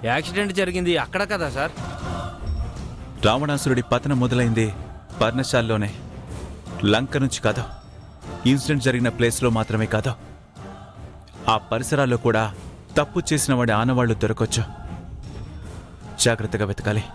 Accident జరిగింది అక్కడ కదా సార్? రావణాసురుడి పతనం మొదలైంది పర్ణశాలలోనే, లంక నుంచి కాదు. ఇన్సిడెంట్ జరిగిన ప్లేస్లో మాత్రమే కాదు, ఆ పరిసరాల్లో కూడా తప్పు చేసిన వాడి ఆనవాళ్లు దొరకొచ్చు. జాగ్రత్తగా వెతకాలి.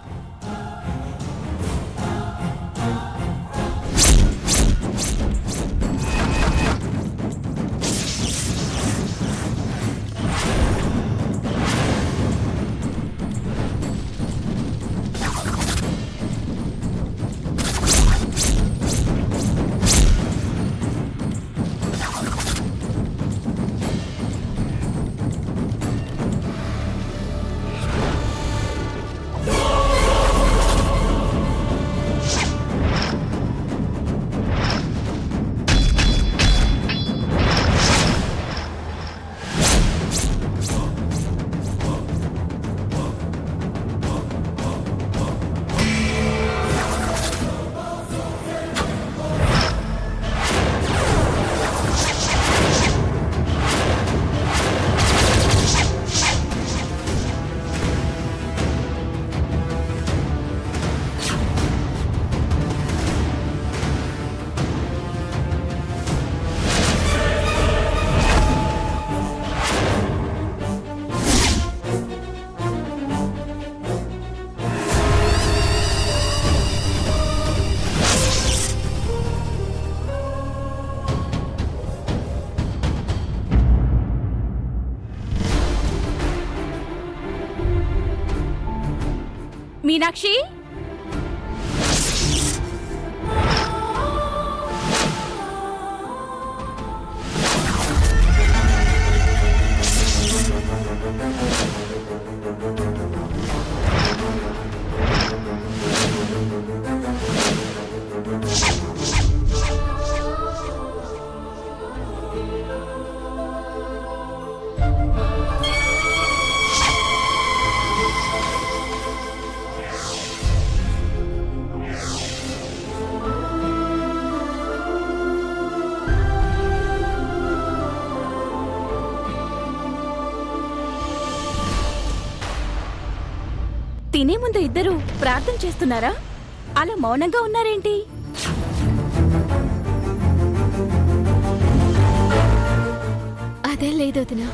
మీనాక్షి, తినే ముందు ఇద్దరు ప్రార్థన చేస్తున్నారా? అలా మౌనంగా ఉన్నారేంటి? అదే లేదొదినా,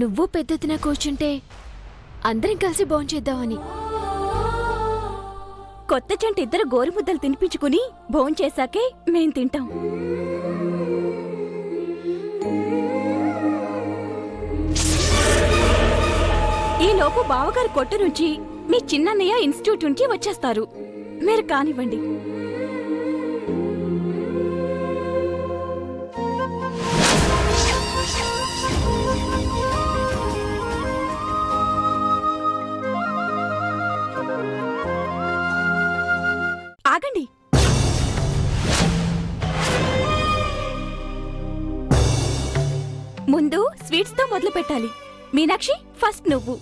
నువ్వు పెద్దదిన కూర్చుంటే అందరం కలిసి భోంచేద్దామని. కొత్త జంట ఇద్దరు గోరుముద్దలు తినిపించుకుని భోంచేశాకే మేం తింటాం. ఈలోపు బావగారి కొట్టు నుంచి మీ చిన్నన్నయ్య ఇన్స్టిట్యూట్ నుంచి వచ్చేస్తారు. మీరు కానివ్వండి. ఆగండి. ముందు స్వీట్స్ తో మొదలు పెట్టాలి. మీనాక్షి, ఫస్ట్ నువ్వు.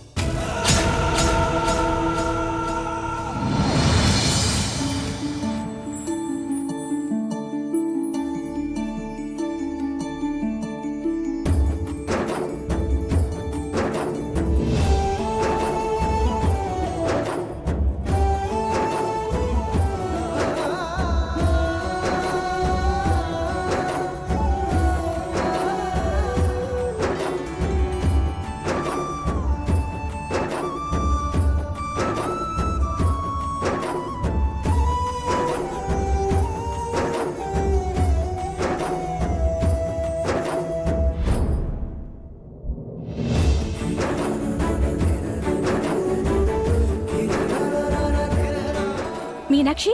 మీనాక్షి,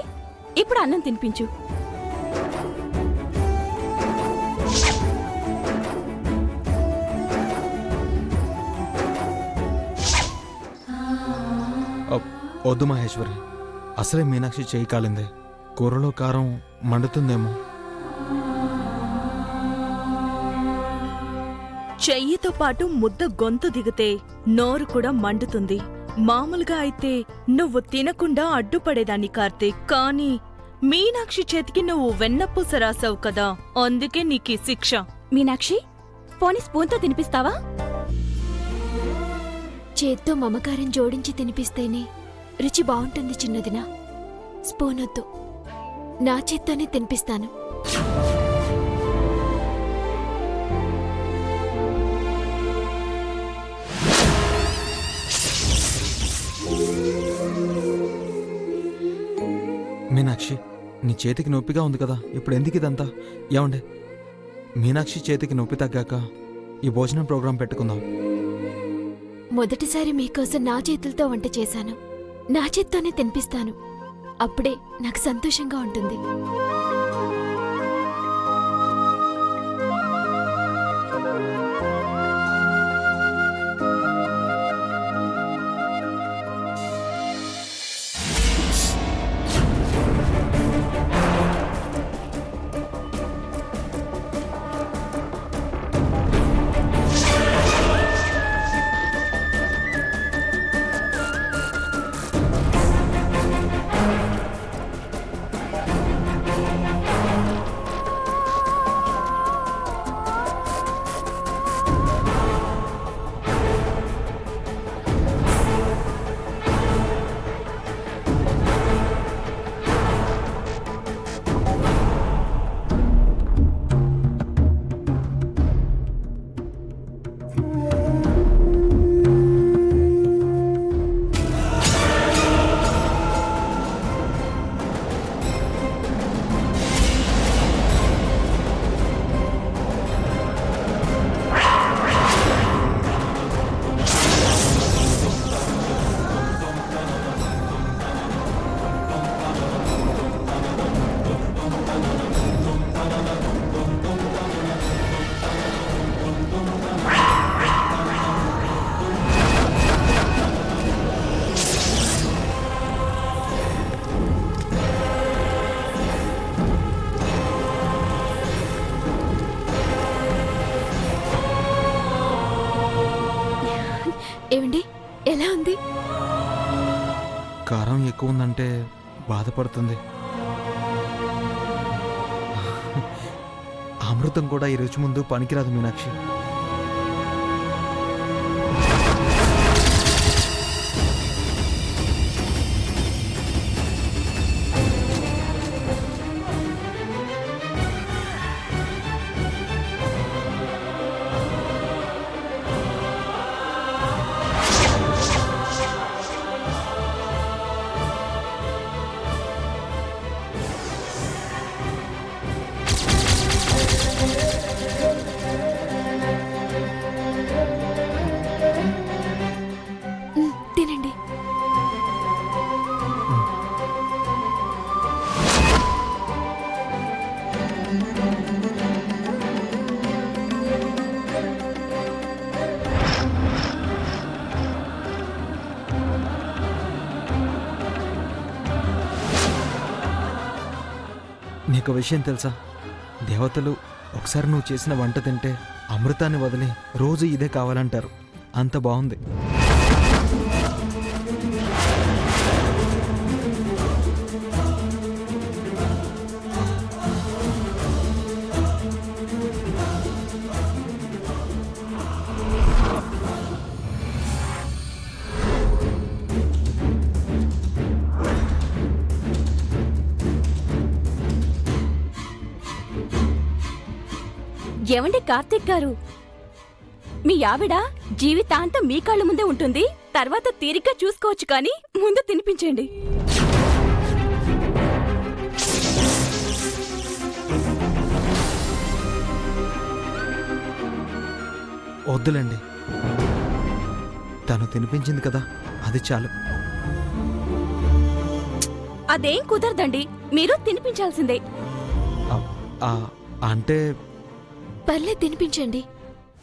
ఇప్పుడు అన్నం తినిపించు. వద్దు మహేశ్వరి, అసలే మీనాక్షి చేయి కాలిందే. కూరలో కారం మండుతుందేమో. చెయ్యితో పాటు ముద్ద గొంతు దిగితే నోరు కూడా మండుతుంది. మామూలుగా అయితే నువ్వు తినకుండా అడ్డుపడేదాన్ని కార్తీక్, కానీ మీనాక్షి చేతికి నువ్వు వెన్నపూస రాసావు కదా, అందుకే నీకీ శిక్ష. మీనాక్షి, పోనీ స్పూన్తో తినిపిస్తావా? చేత్తో మమకారం జోడించి తినిపిస్తేనే రుచి బావుంటుంది చిన్నదినా. స్పూన్ వద్దు, నా చేత్తోనే తినిపిస్తాను. మీనాక్షి, నీ చేతికి నొప్పిగా ఉంది కదా, ఇప్పుడు ఎందుకు ఇదంతా? ఏమండే, మీనాక్షి చేతికి నొప్పి తగ్గాక ఈ భోజనం ప్రోగ్రాం పెట్టుకుందాం. మొదటిసారి మీకోసం నా చేతులతో వంట చేశాను. నా చేత్తోనే తినిపిస్తాను. అప్పుడే నాకు సంతోషంగా ఉంటుంది. ఏమండి, ఎలా ఉంది? కారం ఎక్కువ ఉందంటే బాధపడుతుంది. అమృతం కూడా ఈ రుచి ముందు పనికిరాదు మీనాక్షి. తినండి. నీకు విషయం తెలుసా? దేవతలు ఒకసారి నువ్వు చేసిన వంట తింటే అమృతాన్ని వదిలి రోజు ఇదే కావాలంటారు. అంత బాగుంది. ఏమండి కార్తీక్ గారు, మీ ఆవిడ జీవితాంతం మీ కాళ్ళ ముందే ఉంటుంది. తర్వాత తీరిగ్గా చూసుకోవచ్చు, కానీ ముందు తినిపించండి. వద్దులేండి, తను తినిపించింది కదా, అది చాలు. అదేం కుదరదండి, మీరు తినిపించాల్సిందే. అంటే పర్లేదు, తినిపించండి.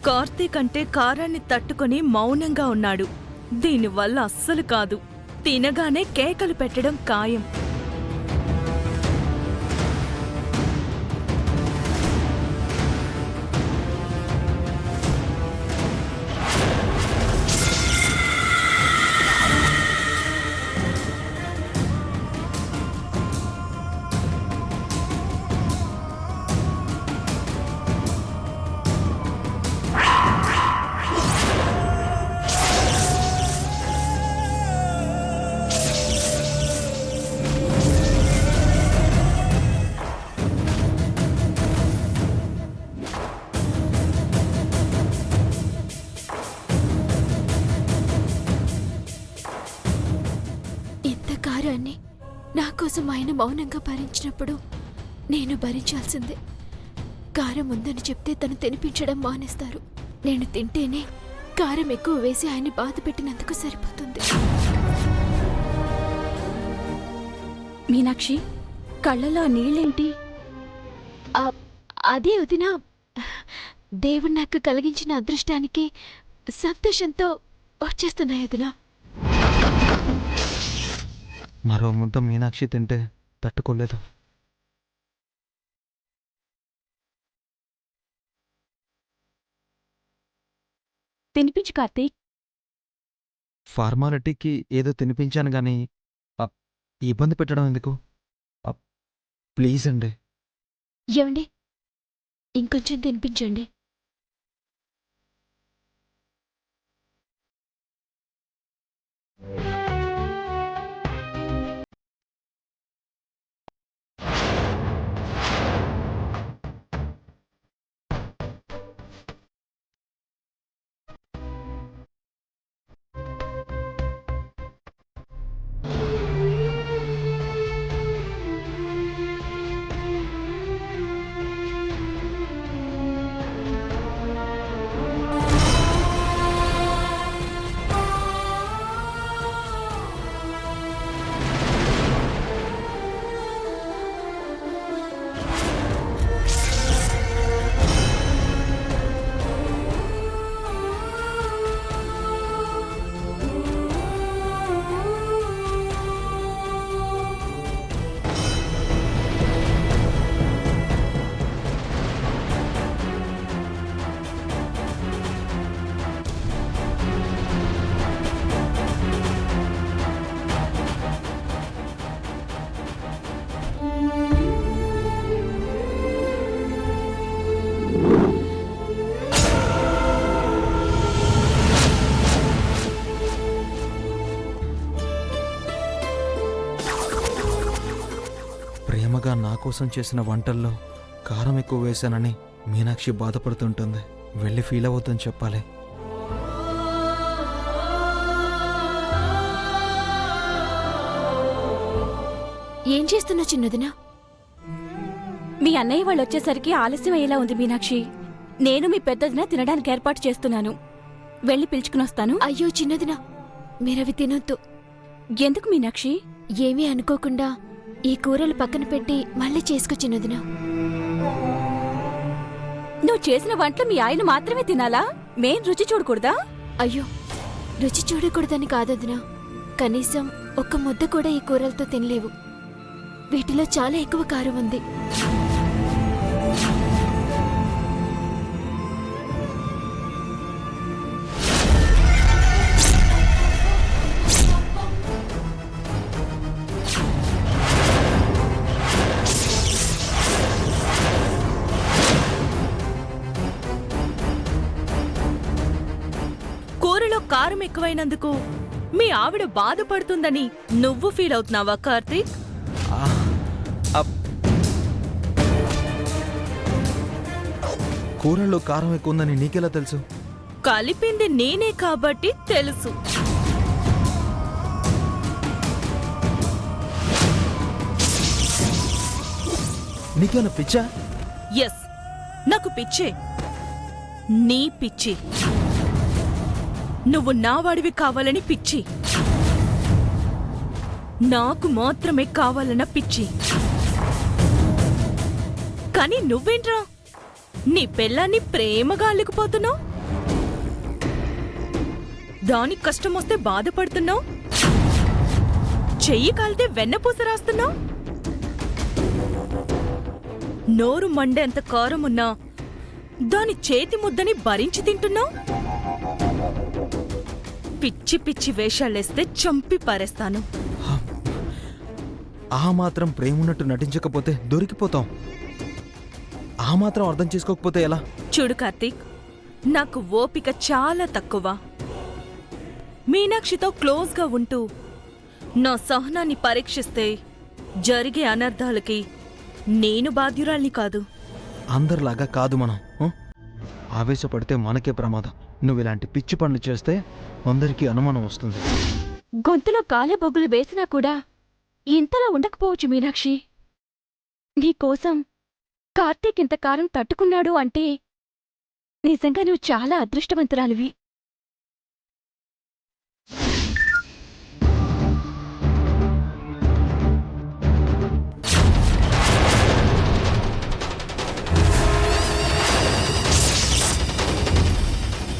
కార్తీక్ అంటే కారాన్ని తట్టుకొని మౌనంగా ఉన్నాడు. దీనివల్ల అస్సలు కాదు, తినగానే కేకలు పెట్టడం ఖాయం. కోసం ఆయన మౌనంగా భరించినప్పుడు నేను భరించాల్సిందే. కారం ఉందని చెప్తే తను తినిపించడం మానేస్తారు. నేను తింటేనే కారం ఎక్కువ వేసి ఆయన్ని బాధ పెట్టినందుకు సరిపోతుంది. మీనాక్షి, కళ్ళలో ఆ నీళ్ళేంటి? అదే వదినా, దేవుడు నాకు కలిగించిన అదృష్టానికి సంతోషంతో వచ్చేస్తున్నాయి వదినా. మరో ముద్ద మీనాక్షి తింటే తట్టుకోలేదు. తినిపించు కార్తీక్. ఫార్మాలిటీకి ఏదో తినిపించాను గాని ఇబ్బంది పెట్టడం ఎందుకు? ప్లీజ్ అండి. ఏమండి, ఇంకొంచెం తినిపించండి. ప్రేమగా నా కోసం చేసిన వంటల్లో కారం ఎక్కువ వేశానని మీనాక్షి బాధపడుతుంటుంది. వెళ్ళి ఫీల్ అవ్వద్దని చెప్పాలి. ఏం చేస్తున్నా చిన్నదినా? మీ అన్నయ్య వాళ్ళు వచ్చేసరికి ఆలస్యం అయ్యేలా ఉంది మీనాక్షి. నేను మీ పెద్దదిన తినడానికి ఏర్పాటు చేస్తున్నాను. వెళ్ళి పిలుచుకునొస్తాను. అయ్యో చిన్నదినా, మీరవి తినొద్దు. ఎందుకు మీనాక్షి? ఏమీ అనుకోకుండా ఈ కూరలు పక్కన పెట్టి మళ్ళీ చేసుకో చిన్నదినా. నువ్వు చేసిన వంటలు మీ ఆయన మాత్రమే తినాలా? మేం రుచి చూడకూడదా? అయ్యో, రుచి చూడకూడదని కాదొదినా. కనీసం ఒక్క ముద్ద కూడా ఈ కూరలతో తినలేవు. వీటిలో చాలా ఎక్కువ కారం ఉంది. కూరలో కారం ఎక్కువైనందుకు మీ ఆవిడ బాధపడుతుందని నువ్వు ఫీల్ అవుతున్నావా కార్తీక్? కూరల్లో కారం ఎక్కువ ఉందని నీకెలా తెలుసు? కలిపింది నేనే కాబట్టి తెలుసు. నీకేమైనా పిచ్చా? ఎస్, నాకు పిచ్చే. నీ పిచ్చి. నువ్వు నా వాడివి కావాలని పిచ్చి. నాకు మాత్రమే కావాలన్న పిచ్చి. కానీ నువ్వేంట్రా నీ పెళ్ళాన్ని ప్రేమగా అల్లుకుపోతున్నావు? దానికి కష్టం వస్తే బాధపడుతున్నావు. చెయ్యి కాలితే వెన్నపూస రాస్తున్నావు. నోరు మండేంత కారం ఉన్నా దాని చేతి ముద్దని భరించి తింటున్నావు. పిచ్చి పిచ్చి వేషాలేస్తే చంపి పారేస్తాను. ఆ మాత్రం ప్రేమున్నట్టు నటించకపోతే దొరికిపోతాం. ఆ మాత్రం అర్థం చేసుకోకపోతే ఎలా? చూడు కార్తీక్, నాకు ఓపిక చాలా తక్కువ. మీనాక్షితో క్లోజ్గా ఉంటూ నా సహనాన్ని పరీక్షిస్తే జరిగే అనర్థాలకి నేను బాధ్యురాల్ని కాదు. అందరిలాగా కాదు మనం. ఆవేశపడితే మనకే ప్రమాదం. నువ్వు ఇలాంటి పిచ్చి పనులు చేస్తే అందరికీ అనుమానం వస్తుంది. గొంతులో కాలే బొగ్గులు వేసినా కూడా ఇంతలా ఉండకపోవచ్చు మీనాక్షి. నీకోసం కార్తీక్ ఇంతకాలం తట్టుకున్నాడు అంటే నిజంగా నువ్వు చాలా అదృష్టవంతురాలివి.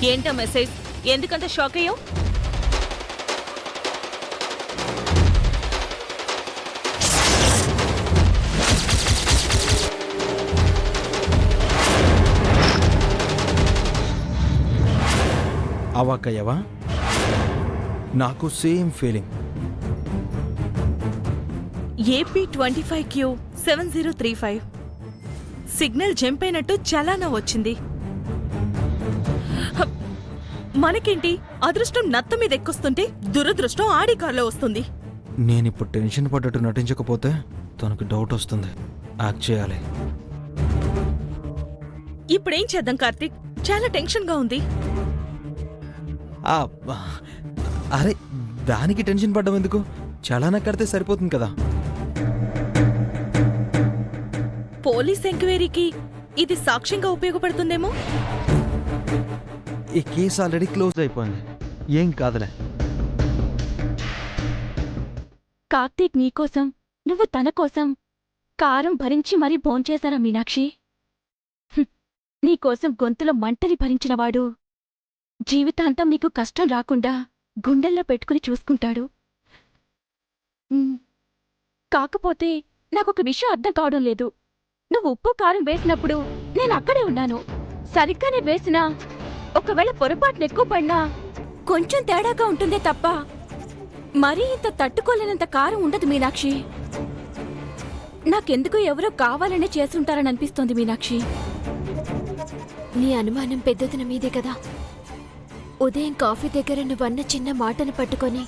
ఏంటా మెసేజ్? ఎందుకంత షాక్ అయ్యావు? అవాకయ్యవా? నాకు same feeling. AP25Q7035 signal jump అయినట్టు చలానా వచ్చింది. హ, మనకేంటి అదృష్టం నత్త మీద ఎక్కొస్తుంటే దురదృష్టం ఆడి కార్లో వస్తుంది. నేనిప్పుడు టెన్షన్ పడ్డట్టు నటించకపోతే తనకు డౌట్ వస్తుంది. యాక్ట్ చేయాలి. ఇప్పుడేం చేద్దాం కార్తీక్? చాలా టెన్షన్గా ఉంది. ఆ, అరే దానికి టెన్షన్ పడ్డం ఎందుకు? చలానా కడితే సరిపోతుంది కదా. పోలీస్ ఎంక్వైరీకి ఇది సాక్ష్యంగా ఉపయోగపడుతుందేమో. ఈ కేసు ఆల్రెడీ క్లోజ్ అయిపోయింది. ఏం కాదులే. కార్తీక్ నీకోసం, నువ్వు తన కోసం కారం భరించి మరీ భోంచేశారా మీనాక్షి? నీకోసం గొంతులో మంటని భరించినవాడు జీవితాంతం నీకు కష్టం రాకుండా గుండెల్లో పెట్టుకుని చూసుకుంటాడు. కాకపోతే నాకొక విషయం అర్థం కావడం లేదు. నువ్వు ఉప్పు కారం వేసినప్పుడు నేను అక్కడే ఉన్నాను. సరిగ్గానే వేసినా ఒకవేళ పొరపాటున ఎక్కువ పడినా కొంచెం తేడాగా ఉంటుందే తప్ప మరీ ఇంత తట్టుకోలేనంత కారం ఉండదు మీనాక్షి. నాకెందుకు ఎవరో కావాలనే చేసుంటారని అనిపిస్తోంది మీనాక్షి. నీ అనుమానం పెద్దదిన మీదే కదా. ఉదయం కాఫీ దగ్గర నువ్వన్న చిన్న మాటను పట్టుకొని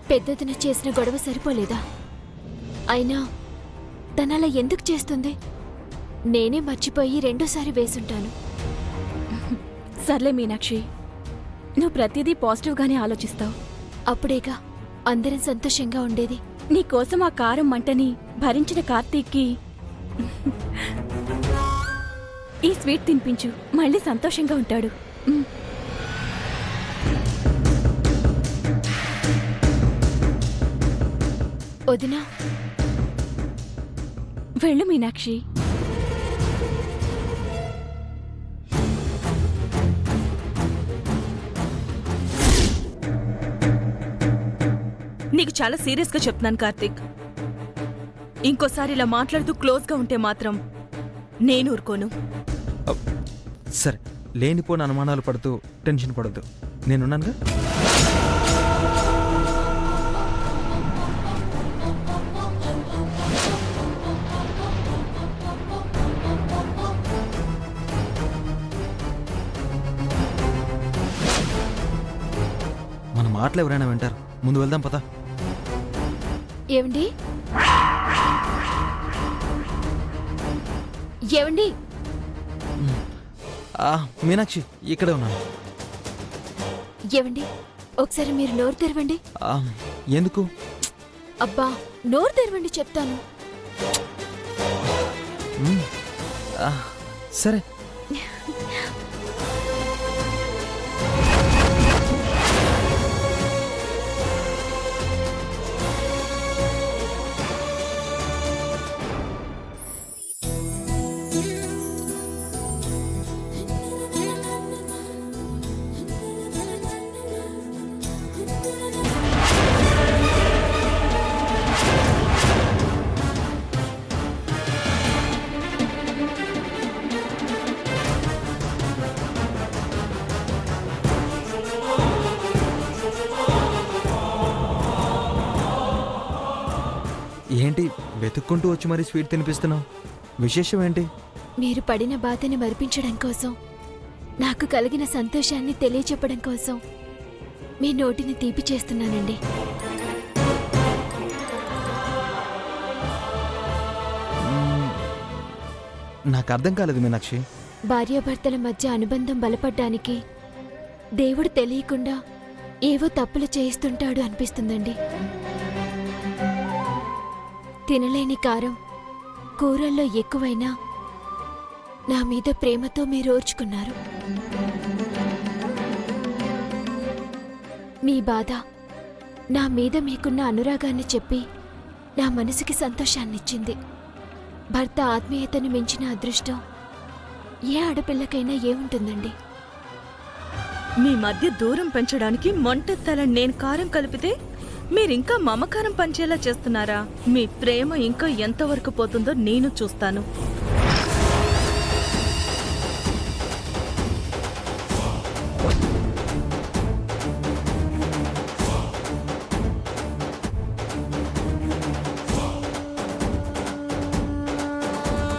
పెద్దదిన చేసిన గొడవ సరిపోలేదా? అయినా తనలా ఎందుకు చేస్తుంది? నేనే మర్చిపోయి రెండోసారి వేసుంటాను. సర్లే మీనాక్షి, నువ్వు ప్రతిదీ పాజిటివ్గానే ఆలోచిస్తావు. అప్పుడేగా అందరం సంతోషంగా ఉండేది. నీకోసం ఆ కారం మంటని భరించిన కార్తీక్కి ఈ స్వీట్ తినిపించు, మళ్ళీ సంతోషంగా ఉంటాడు. వదినా, వెళ్ళు మీనాక్షి. నీకు చాలా సీరియస్గా చెప్తున్నాను కార్తీక్. ఇంకోసారి ఇలా మాట్లాడుతూ క్లోజ్గా ఉంటే మాత్రం నేను ఊరుకోను. సరే, లేనిపోని అనుమానాలు పడుతూ టెన్షన్ పడద్దు. నేనున్నానుగా. మన మాటలు ఎవరైనా వింటారు. ముందు వెళ్దాం పద. ఏవండి? ఏవండి? మీనాక్షి, ఇక్కడే ఉన్నాను. ఏవండి, ఒకసారి మీరు నోరు తెరవండి. ఎందుకు? అబ్బా, నోరు తెరవండి చెప్తాను. సరే. ఏంటి వెతుక్కుంటూ వచ్చి మరీ స్వీట్ తినిపిస్తున్నావు? విశేషం ఏంటి? మీరు పడిన బాధని మరిపించడం కోసం, నాకు కలిగిన సంతోషాన్ని తెలియచెప్పడం కోసం మీ నోటిని తీపి చేస్తున్నానండి. నాకు అర్థం కాలేదు మీనాక్షి. భార్యాభర్తల మధ్య అనుబంధం బలపడ్డానికి దేవుడు తెలియకుండా ఏవో తప్పులు చేయిస్తుంటాడు అనిపిస్తుందండి. తినలేని కారం కూరల్లో ఎక్కువైనా నా మీద ప్రేమతో మీరు ఓర్చుకున్నారు. మీ బాధ నా మీద మీకున్న అనురాగాన్ని చెప్పి నా మనసుకి సంతోషాన్నిచ్చింది. భర్త ఆత్మీయతను మించిన అదృష్టం ఏ ఆడపిల్లకైనా ఏముంటుందండి? మీ మధ్య దూరం పెంచడానికి మొంటెత్తాలని నేను కారం కలిపితే మీరింకా మమకారం పంచేలా చేస్తున్నారా? మీ ప్రేమ ఇంకా ఎంతవరకు పోతుందో నేను చూస్తాను.